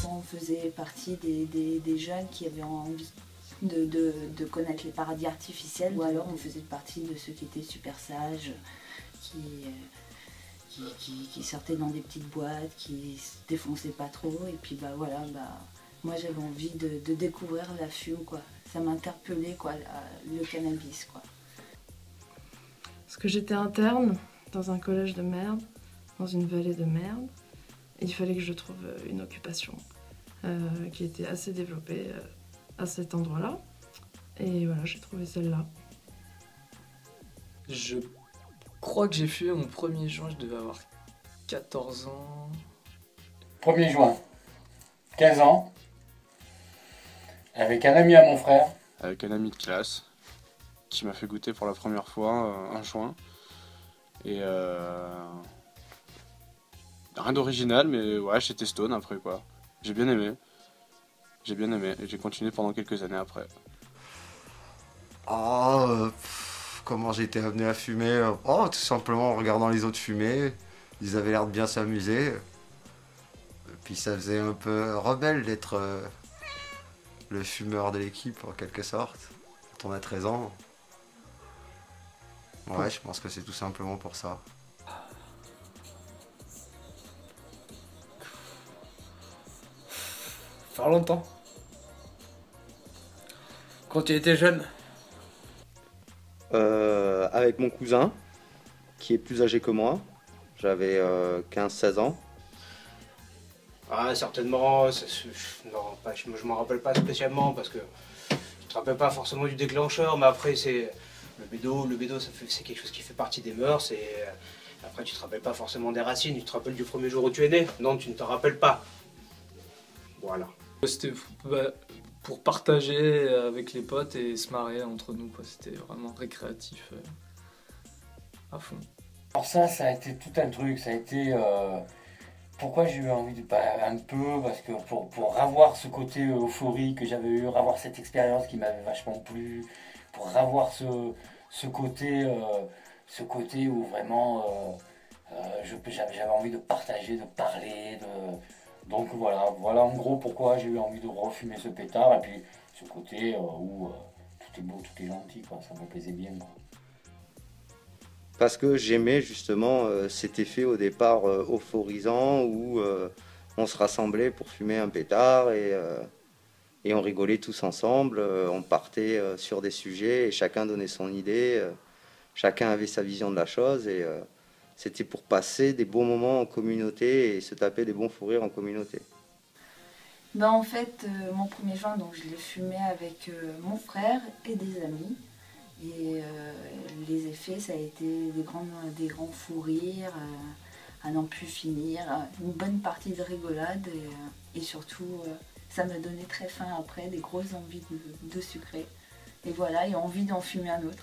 On faisait partie des jeunes qui avaient envie de connaître les paradis artificiels, ou alors on faisait partie de ceux qui étaient super sages, qui sortaient dans des petites boîtes, qui se défonçaient pas trop, et puis bah voilà, moi j'avais envie de découvrir la fume, quoi. Ça m'interpellait, quoi, le cannabis, quoi. Parce que j'étais interne dans un collège de merde, dans une vallée de merde, et il fallait que je trouve une occupation qui était assez développée à cet endroit-là. Et voilà, j'ai trouvé celle-là. Je crois que j'ai fumé mon premier joint, je devais avoir 14 ans. 1er juin, 15 ans, avec un ami à mon frère. Avec un ami de classe qui m'a fait goûter pour la première fois un joint. Et rien d'original, mais ouais, j'étais stone après quoi. J'ai bien aimé. J'ai bien aimé et j'ai continué pendant quelques années après. Comment j'ai été amené à fumer? Tout simplement en regardant les autres fumer. Ils avaient l'air de bien s'amuser. Et puis ça faisait un peu rebelle d'être le fumeur de l'équipe en quelque sorte. Quand on a 13 ans. Ouais, je pense que c'est tout simplement pour ça. Faire longtemps. Quand tu étais jeune. Avec mon cousin, qui est plus âgé que moi. J'avais 15-16 ans. Ah, certainement. Non, je m'en rappelle pas spécialement parce que je te rappelle pas forcément du déclencheur, mais après c'est le bédo, c'est quelque chose qui fait partie des mœurs et après tu te rappelles pas forcément des racines, tu te rappelles du premier jour où tu es né. Non, tu ne te rappelles pas. Voilà. C'était pour partager avec les potes et se marrer entre nous, quoi. C'était vraiment récréatif à fond. Alors ça a été tout un truc, ça a été... pourquoi j'ai eu envie de parler un peu, parce que pour avoir ce côté euphorie que j'avais eu, avoir cette expérience qui m'avait vachement plu, pour avoir ce côté où vraiment j'avais envie de partager, de parler, donc voilà en gros pourquoi j'ai eu envie de refumer ce pétard, et puis ce côté où tout est beau, tout est gentil, quoi, ça me plaisait bien, quoi. Parce que j'aimais justement cet effet au départ euphorisant où on se rassemblait pour fumer un pétard et on rigolait tous ensemble. On partait sur des sujets et chacun donnait son idée. Chacun avait sa vision de la chose et c'était pour passer des bons moments en communauté et se taper des bons fous rires en communauté. En fait, mon premier joint, donc, je l'ai fumé avec mon frère et des amis. Et les effets, ça a été des grands fous rires, à n'en plus finir, une bonne partie de rigolade et surtout, ça me donnait très faim après, des grosses envies de sucrer. Et voilà, et envie d'en fumer un autre.